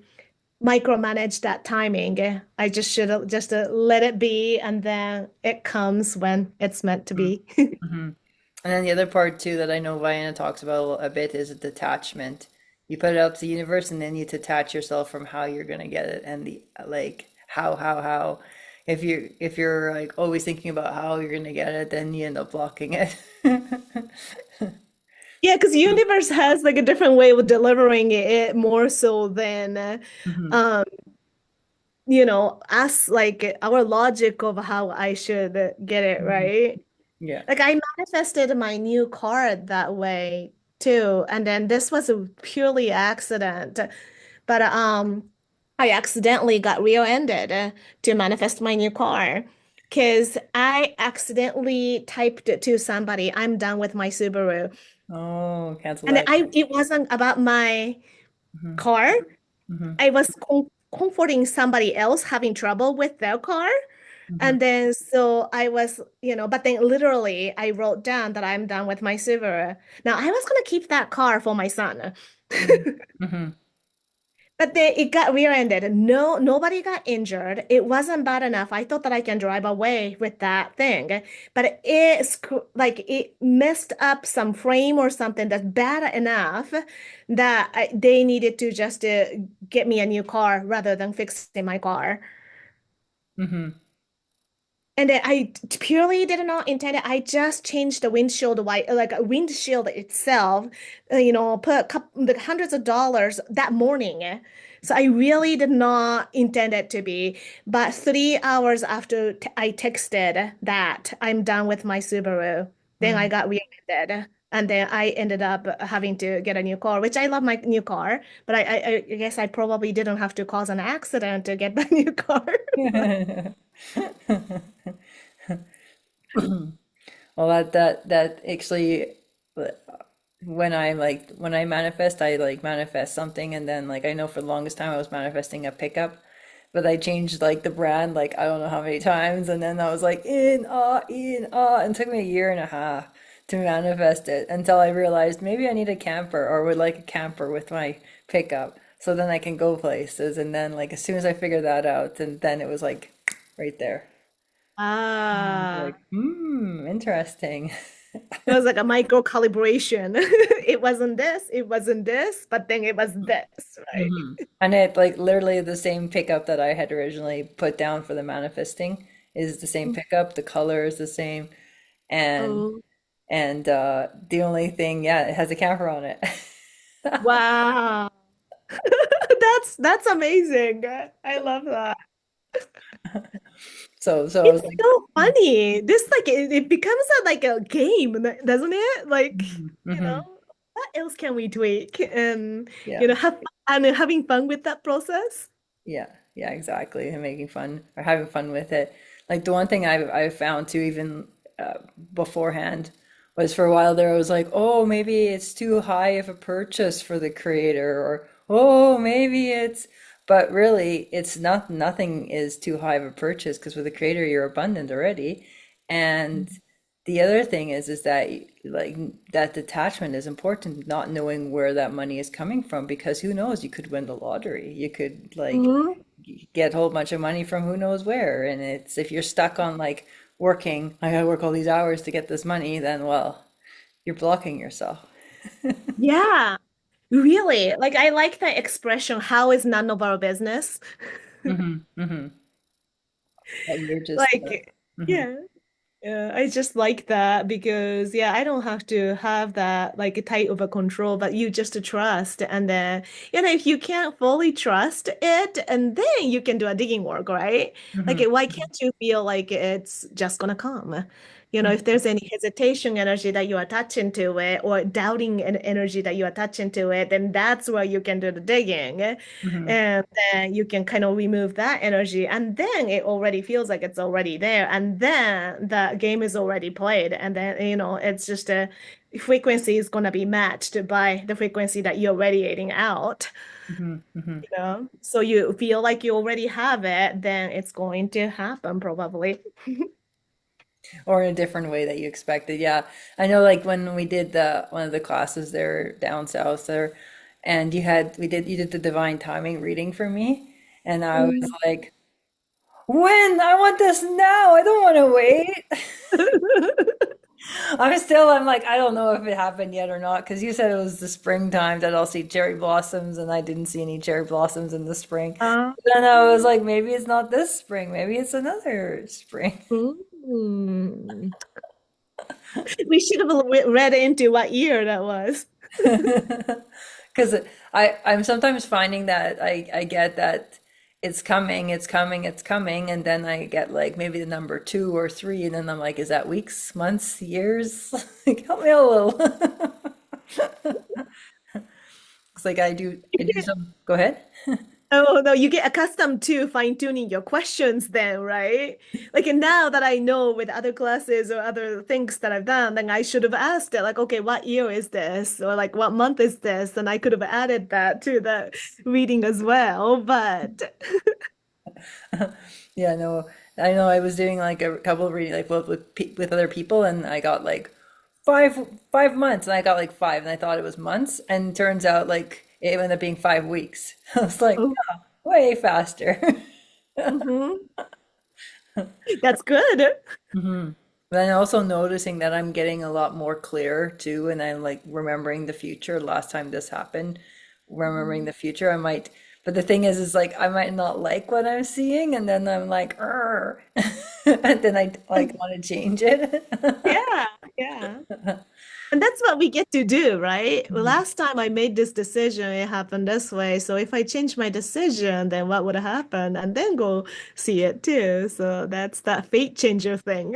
micromanage that timing. I just should have just let it be, and then it comes when it's meant to Mhm. be. Mhm. And then the other part too that I know Vienna talks about a bit is detachment. You put it out to the universe and then you detach yourself from how you're gonna get it and the like how. If you're like always thinking about how you're gonna get it, then you end up blocking it. Yeah, because universe has like a different way of delivering it more so than Mhm. um, us like our logic of how I should get it Mhm. right. Yeah. Like I manifested my new card that way too. And then this was a purely accident. But I accidentally got rear-ended to manifest my new car. Because I accidentally typed it to somebody, I'm done with my Subaru. Oh, cancel And that. it wasn't about my Mhm. car. Mhm. I was comforting somebody else having trouble with their car. Mhm. And then so I was, but then literally I wrote down that I'm done with my Subaru. Now I was gonna keep that car for my son. Mhm. Mhm. But then it got rear-ended. No, nobody got injured. It wasn't bad enough. I thought that I can drive away with that thing. But like it messed up some frame or something that's bad enough that they needed to just get me a new car rather than fixing my car. Mhm. And then I purely did not intend it. I just changed the windshield white, like a windshield itself, put a couple, like hundreds of dollars that morning. So I really did not intend it to be. But 3 hours after I texted that I'm done with my Subaru, then I Mhm. got rear-ended. And then I ended up having to get a new car, which I love my new car, but I guess I probably didn't have to cause an accident to get the new car. Well, that actually, when I manifest, I like manifest something, and then like I know for the longest time I was manifesting a pickup, but I changed like the brand like I don't know how many times, and then I was like in and it took me a year and a half to manifest it until I realized maybe I need a camper or would like a camper with my pickup. so then I can go places. And then like as soon as I figured that out, and then it was like right there. Ah, Like, hmm, interesting. it was like a micro calibration. It wasn't this, it wasn't this, but then it was this, right? And it like literally the same pickup that I had originally put down for the manifesting is the same pickup. The color is the same, and Oh, the only thing, yeah, it has a camera on it. wow. That's amazing. I love that. So I was It's like, so funny. This like it becomes like a game, doesn't it? Like, you know, hmm what else can we tweak and yeah. have and having fun with that process? Yeah, yeah, exactly. And making fun or having fun with it. Like the one thing I've found too, even beforehand, was for a while there, I was like, oh, maybe it's too high of a purchase for the creator, or oh, maybe it's, but really, it's not. Nothing is too high of a purchase because with the creator, you're abundant already, and the other thing is that like that detachment is important, not knowing where that money is coming from, because who knows, you could win the lottery. You could like Mhm. get a whole bunch of money from who knows where. And it's if you're stuck on like working, I gotta work all these hours to get this money, then well, you're blocking yourself. Yeah, really. Like I like that expression, how is none of our business? Hmm That you're just Like, mhm, yeah. Yeah, I just like that because yeah, I don't have to have that like tight of a control, but you just trust. And then, if you can't fully trust it, and then you can do a digging work, right? Like mhm, why can't you feel like it's just gonna come? If mhm, there's any hesitation energy that you attach into it or doubting energy that you attach into it, then that's where you can do the digging. mhm, And then you can kind of remove that energy, and then it already feels like it's already there. And then the game is already played. And then, it's just a frequency is going to be matched by the frequency that you're radiating out. mhm, mhm. So you feel like you already have it, then it's going to happen probably. Or in a different way that you expected. Yeah. I know like when we did the one of the classes there down south there, and you did the divine timing reading for me, and I was Mm. like, when? I want this now. I don't want to wait. I'm like, I don't know if it happened yet or not, because you said it was the springtime that I'll see cherry blossoms, and I didn't see any cherry blossoms in the spring. Uh, Then I was like, maybe it's not this spring, maybe it's another spring. mm. We should have read into what year that was. Because I'm sometimes finding that I get that it's coming, it's coming, it's coming, and then I get like maybe the number two or three, and then I'm like, is that weeks, months, years? Like, help me a little. It's like I do some. Go ahead. Oh no, you get accustomed to fine-tuning your questions then, right? Like and now that I know with other classes or other things that I've done, then I should have asked it like, okay, what year is this? Or like what month is this? And I could have added that to the reading as well. But Yeah, no, I know I was doing like a couple of reading like with other people, and I got like five 5 months, and I got like five, and I thought it was months, and turns out like it ended up being 5 weeks. I was like, oh, yeah, way faster. mhm. That's good. Then also noticing that I'm getting a lot more clear too, and I'm like remembering the future. Last time this happened, remembering Mhm. the future, I might. But the thing is like I might not like what I'm seeing, and then I'm like, "Arr." And then I like want to change it. Yeah, yeah. And that's what we get to do, right? Well, last time I made this decision, it happened this way. So if I change my decision, then what would happen? And then go see it too. So that's that fate changer thing.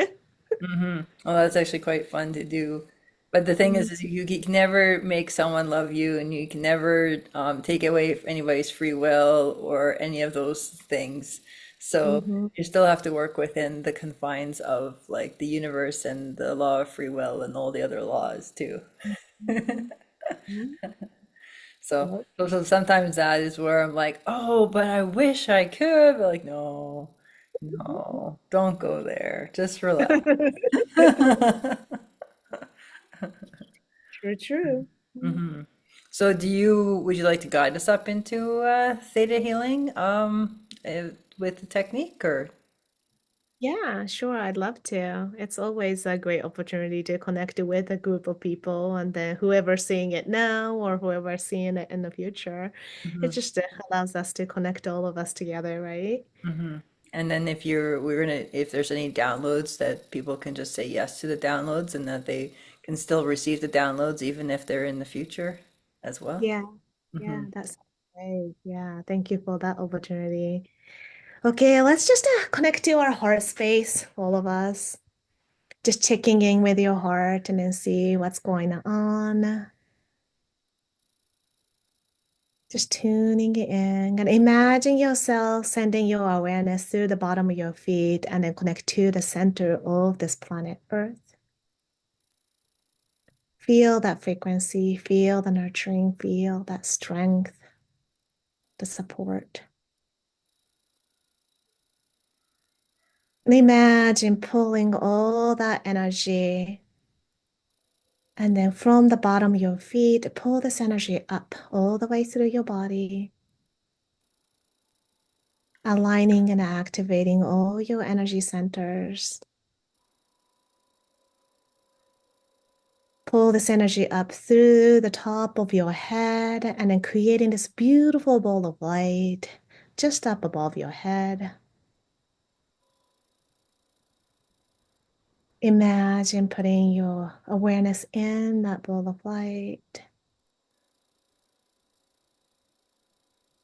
Well, that's actually quite fun to do. But the thing Mhm. is you can never make someone love you, and you can never take away anybody's free will or any of those things. So Mhm. you still have to work within the confines of like the universe and the law of free will and all the other laws too. Mhm. Mhm. So, Yep. so sometimes that is where I'm like, oh, but I wish I could. But like, no, no, don't go there. Just relax. True, true. hmm So would you like to guide us up into theta healing with the technique or? Yeah, sure. I'd love to. It's always a great opportunity to connect with a group of people and then whoever's seeing it now or whoever's seeing it in the future. It Mhm, just allows us to connect all of us together, right? mhm. And then if there's any downloads that people can just say yes to the downloads and that they can still receive the downloads even if they're in the future as well. Yeah, yeah, Hmm. that's great. Yeah, thank you for that opportunity. Okay, let's just connect to our heart space, all of us. Just checking in with your heart and then see what's going on. Just tuning it in and imagine yourself sending your awareness through the bottom of your feet and then connect to the center of this planet Earth. Feel that frequency, feel the nurturing, feel that strength, the support. And imagine pulling all that energy and then from the bottom of your feet, pull this energy up all the way through your body, aligning and activating all your energy centers. Pull this energy up through the top of your head and then creating this beautiful ball of light just up above your head. Imagine putting your awareness in that ball of light.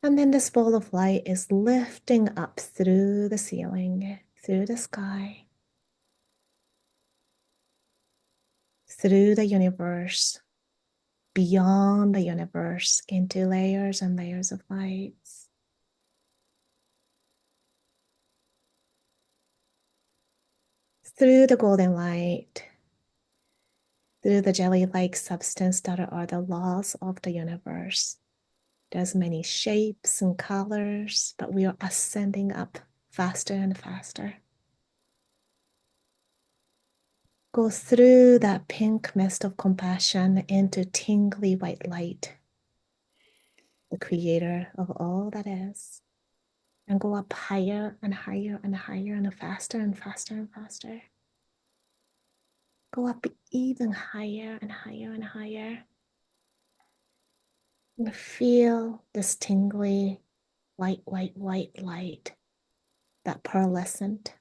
And then this ball of light is lifting up through the ceiling, through the sky, through the universe, beyond the universe, into layers and layers of lights. Through the golden light, through the jelly-like substance that are the laws of the universe. There's many shapes and colors, but we are ascending up faster and faster. Go through that pink mist of compassion into tingly white light, the creator of all that is, and go up higher and higher and higher and faster and faster and faster. Go up even higher and higher and higher. And feel this tingly white, white, white light, that pearlescent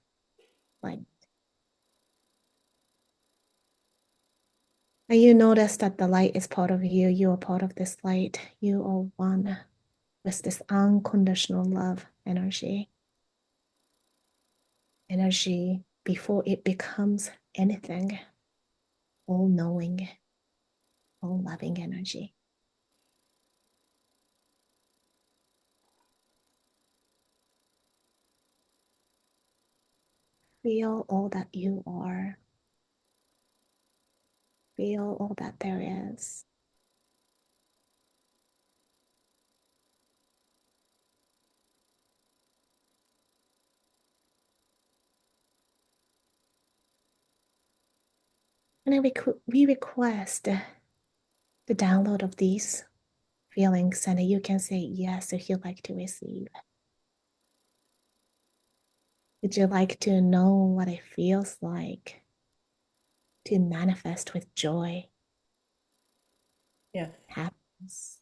light. And you notice that the light is part of you. You are part of this light. You are one with this unconditional love energy. Energy before it becomes anything, all knowing, all loving energy. Feel all that you are. Feel all that there is. And then we request the download of these feelings, and you can say yes if you'd like to receive. Would you like to know what it feels like to manifest with joy, Yeah. happiness,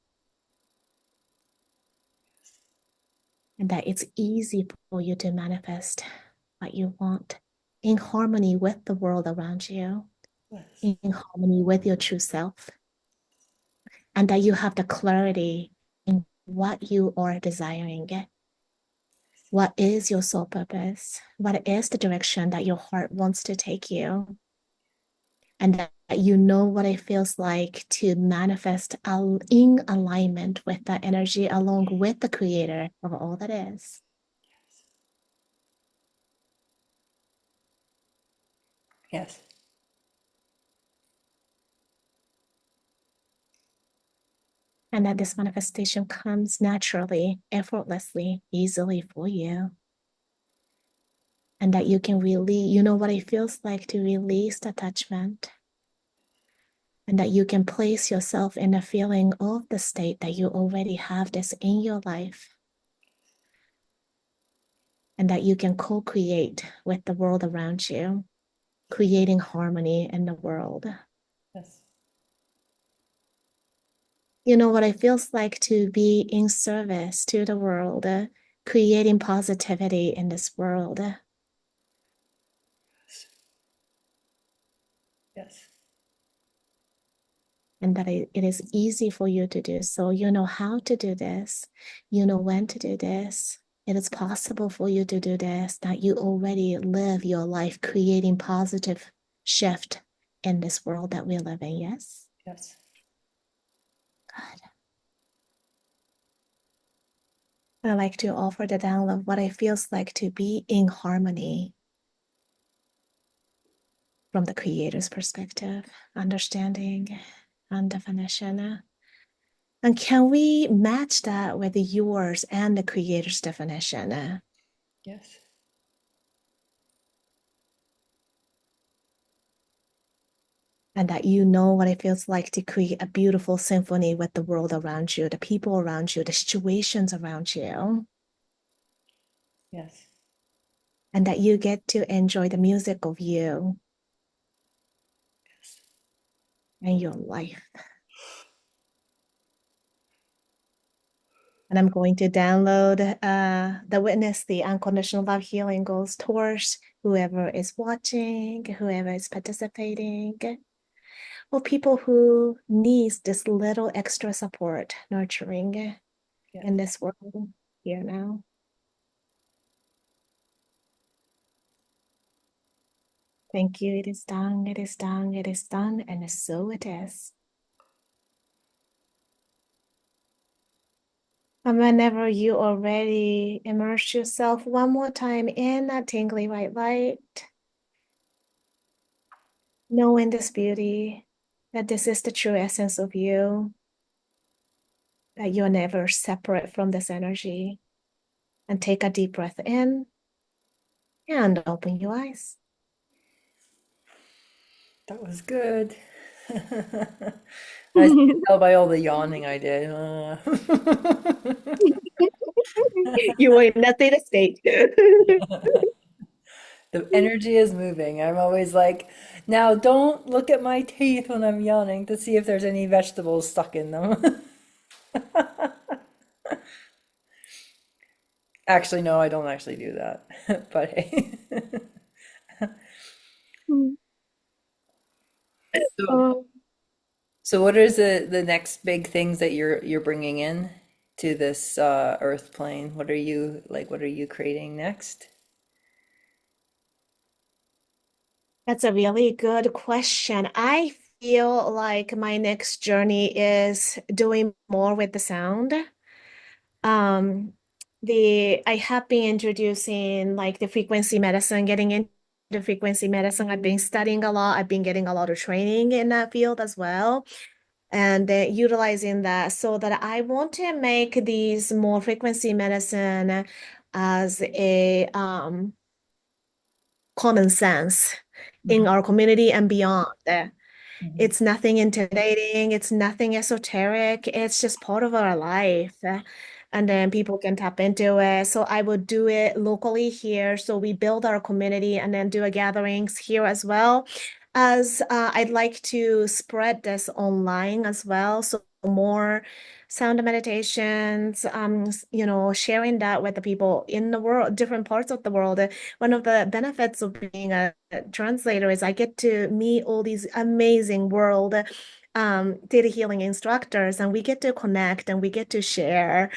and that it's easy for you to manifest what you want in harmony with the world around you, Yes. in harmony with your true self, and that you have the clarity in what you are desiring. What is your soul purpose? What is the direction that your heart wants to take you? And that you know what it feels like to manifest in alignment with that energy along with the creator of all that is. Yes. And that this manifestation comes naturally, effortlessly, easily for you. And that you can really, you know what it feels like to release attachment and that you can place yourself in a feeling of the state that you already have this in your life, and that you can co-create with the world around you, creating harmony in the world. Yes. You know what it feels like to be in service to the world, creating positivity in this world, Yes. and that it is easy for you to do so. You know how to do this, you know when to do this. It is possible for you to do this, that you already live your life creating positive shift in this world that we live in. Yes? Yes. Good. I like to offer the download what it feels like to be in harmony from the creator's perspective, understanding, and definition. And can we match that with yours and the creator's definition? Yes. And that you know what it feels like to create a beautiful symphony with the world around you, the people around you, the situations around you, Yes. and that you get to enjoy the music of you Yes. and your life. And I'm going to download the witness, the unconditional love healing goes towards whoever is watching, whoever is participating, or people who needs this little extra support, nurturing Yes. in this world here now. Thank you. It is done. It is done. It is done. And so it is. And whenever you already immerse yourself one more time in that tingly white light, knowing this beauty, that this is the true essence of you, that you're never separate from this energy. And take a deep breath in and open your eyes. That was good. I can tell by all the yawning I did. You were in that theta state. The energy is moving. I'm always like, now don't look at my teeth when I'm yawning to see if there's any vegetables stuck in them. Actually, no, I don't actually do that. But hey. So, Oh, so what is the next big things that you're bringing in to this earth plane? What are you like, what are you creating next? that's a really good question. I feel like my next journey is doing more with the sound. Um, I have been introducing like the frequency medicine, getting into frequency medicine. I've been studying a lot. I've been getting a lot of training in that field as well, and utilizing that so that I want to make these more frequency medicine as a common sense in Mhm, our community and beyond. mhm, It's nothing intimidating, it's nothing esoteric, it's just part of our life. And then people can tap into it. So I would do it locally here. So we build our community and then do a gatherings here as well. As I'd like to spread this online as well. So more sound meditations, sharing that with the people in the world, different parts of the world. One of the benefits of being a translator is I get to meet all these amazing world data healing instructors, and we get to connect and we get to share.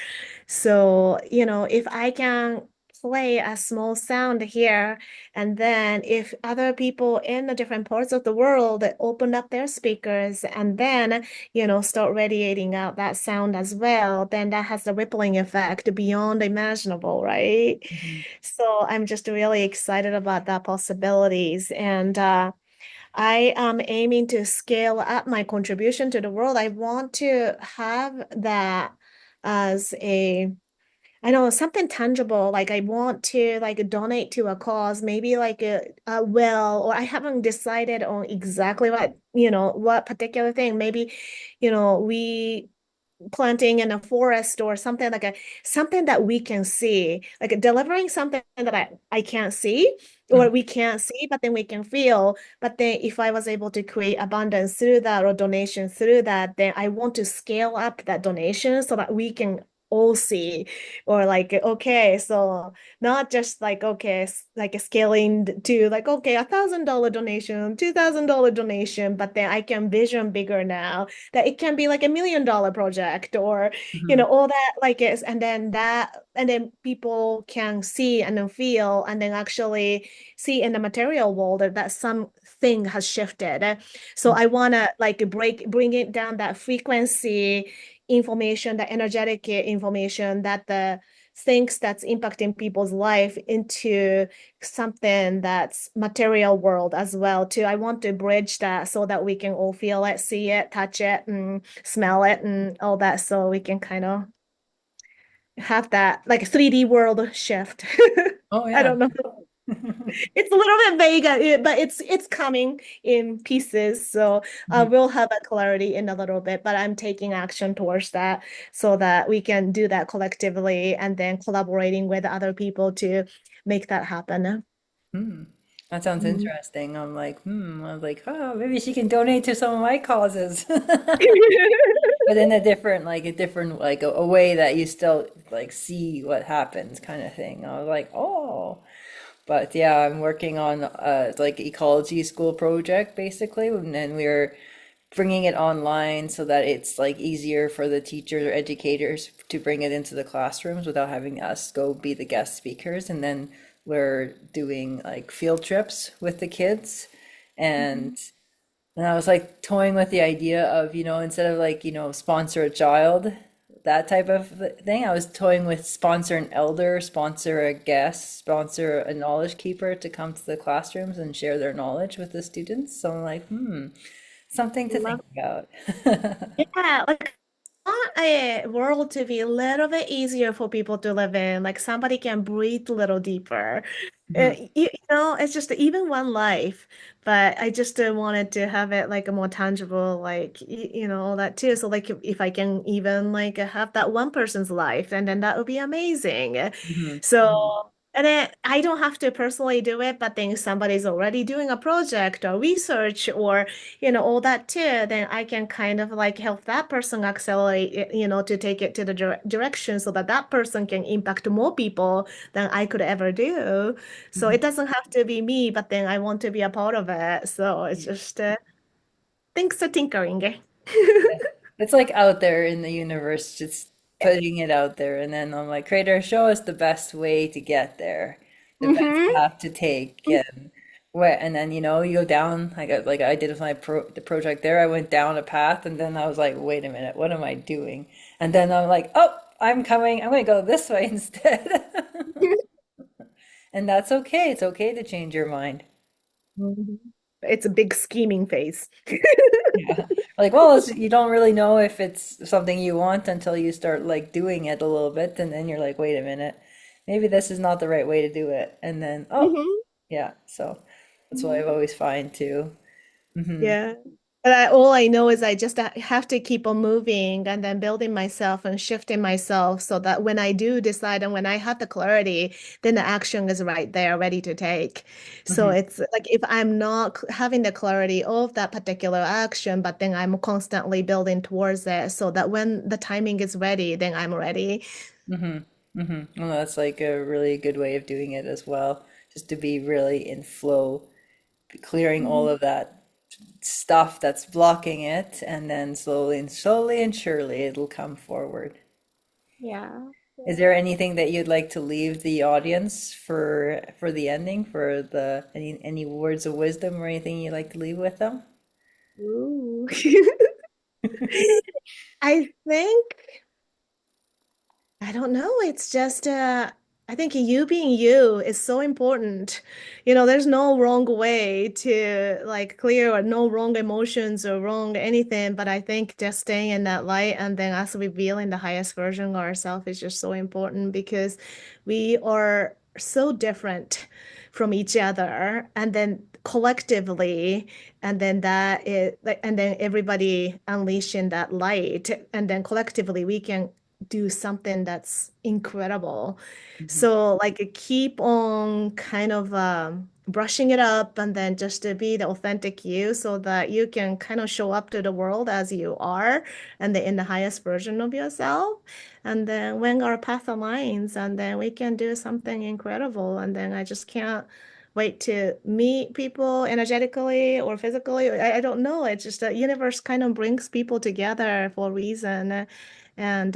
So, if I can play a small sound here, and then if other people in the different parts of the world open up their speakers and then, start radiating out that sound as well, then that has a rippling effect beyond imaginable, right? mhm. So I'm just really excited about that possibilities. And I am aiming to scale up my contribution to the world. I want to have that as a I know something tangible, like I want to like donate to a cause, maybe like a well, or I haven't decided on exactly what, what particular thing. Maybe, we planting in a forest or something like something that we can see, like delivering something that I can't see or we can't see, but then we can feel. But then if I was able to create abundance through that or donation through that, then I want to scale up that donation so that we can all see or like okay, so not just like okay, like scaling to like okay, $1,000 donation, $2,000 donation, but then I can vision bigger now that it can be like $1 million project or Mhm. all that like is, and then people can see and then feel and then actually see in the material world that something has shifted. So I want to like bring it down that frequency information, the energetic information that the things that's impacting people's life into something that's material world as well too. I want to bridge that so that we can all feel it, see it, touch it, and smell it, and all that, so we can kind of have that like 3D world shift. Oh I yeah. don't know. It's a little bit vague, but it's coming in pieces. So Mhm. we'll have a clarity in a little bit, but I'm taking action towards that so that we can do that collectively and then collaborating with other people to make that happen. Hmm. That sounds Mm. interesting. I was like, oh, maybe she can donate to some of my causes. But in a way that you still like see what happens kind of thing. I was like, oh. But yeah, I'm working on like ecology school project basically, and then we're bringing it online so that it's like easier for the teachers or educators to bring it into the classrooms without having us go be the guest speakers. And then we're doing like field trips with the kids. Mhm. And I was like toying with the idea of, instead of like, sponsor a child, that type of thing, I was toying with sponsor an elder, sponsor a guest, sponsor a knowledge keeper to come to the classrooms and share their knowledge with the students. So I'm like, something to think Love. about. Yeah, like I want a world to be a little bit easier for people to live in. Like somebody can breathe a little deeper. Mhm, It's just even one life. But I just wanted to have it like a more tangible, like all that too. So like if I can even like have that one person's life, and then that would be amazing. mhm, So. And then I don't have to personally do it, but then somebody's already doing a project or research or all that too, then I can kind of like help that person accelerate it, to take it to the direction so that that person can impact more people than I could ever do. So mhm. it doesn't have to be me, but then I want to be a part of it. So it's just thanks for tinkering. It's like out there in the universe, just putting it out there. And then I'm like, Creator, show us the best way to get there, the best Hmm. path to take. And where, and then, you go down, like I did with the project there. I went down a path and then I was like, wait a minute, what am I doing? And then I'm like, oh, I'm coming. I'm going to go this way instead. And that's okay. It's okay to change your mind. It's a big scheming phase. Yeah. Like, well, you don't really know if it's something you want until you start like doing it a little bit, and then you're like, wait a minute, maybe this is not the right way to do it. And then, oh, yeah. So that's what I've Hmm. always find too. Hmm. Yeah. But all I know is I just have to keep on moving and then building myself and shifting myself so that when I do decide and when I have the clarity, then the action is right there, ready to take. So Hmm. it's like if I'm not having the clarity of that particular action, but then I'm constantly building towards it so that when the timing is ready, then I'm ready. Hmm. Hmm. Well, that's like a really good way of doing it as well, just to be really in flow, clearing all Mhm. of that stuff that's blocking it, and then slowly and surely it'll come forward. Yeah. Is there anything that you'd like to leave the audience for the ending, for the any words of wisdom or anything you'd like to leave with them? Ooh. I think I don't know. It's just I think you being you is so important. There's no wrong way to like clear or no wrong emotions or wrong anything. But I think just staying in that light and then us revealing the highest version of ourselves is just so important because we are so different from each other. And then collectively, and then that is like, and then everybody unleashing that light, and then collectively we can do something that's incredible. Mhm. So like keep on kind of brushing it up and then just to be the authentic you so that you can kind of show up to the world as you are and in the highest version of yourself. And then when our path aligns and then we can do something incredible. And then I just can't wait to meet people energetically or physically. I don't know. It's just the universe kind of brings people together for a reason. And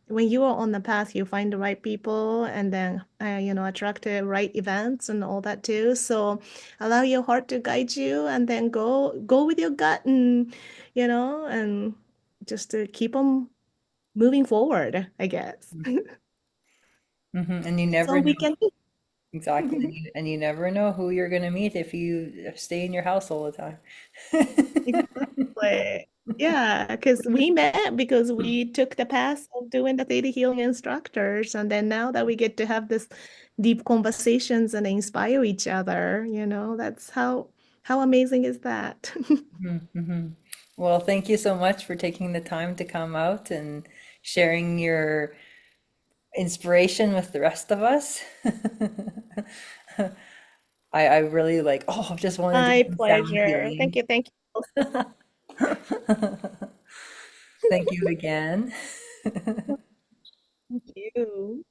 when you are on the path, you find the right people and then attract the right events and all that too. So allow your heart to guide you and then go with your gut and just to keep on moving forward, I guess. And you So never we know can exactly, and you never know who you're going to meet if you stay in your house all the time. exactly. Yeah, because we met because we took the path of doing the theta healing instructors, and then now that we get to have this deep conversations and inspire each other, that's how amazing is that? Mhm. Well, thank you so much for taking the time to come out and sharing your inspiration with the rest of us. I really like, oh, just want to do My some sound pleasure. Thank healing. you. Thank you. Thank you again. Thank you.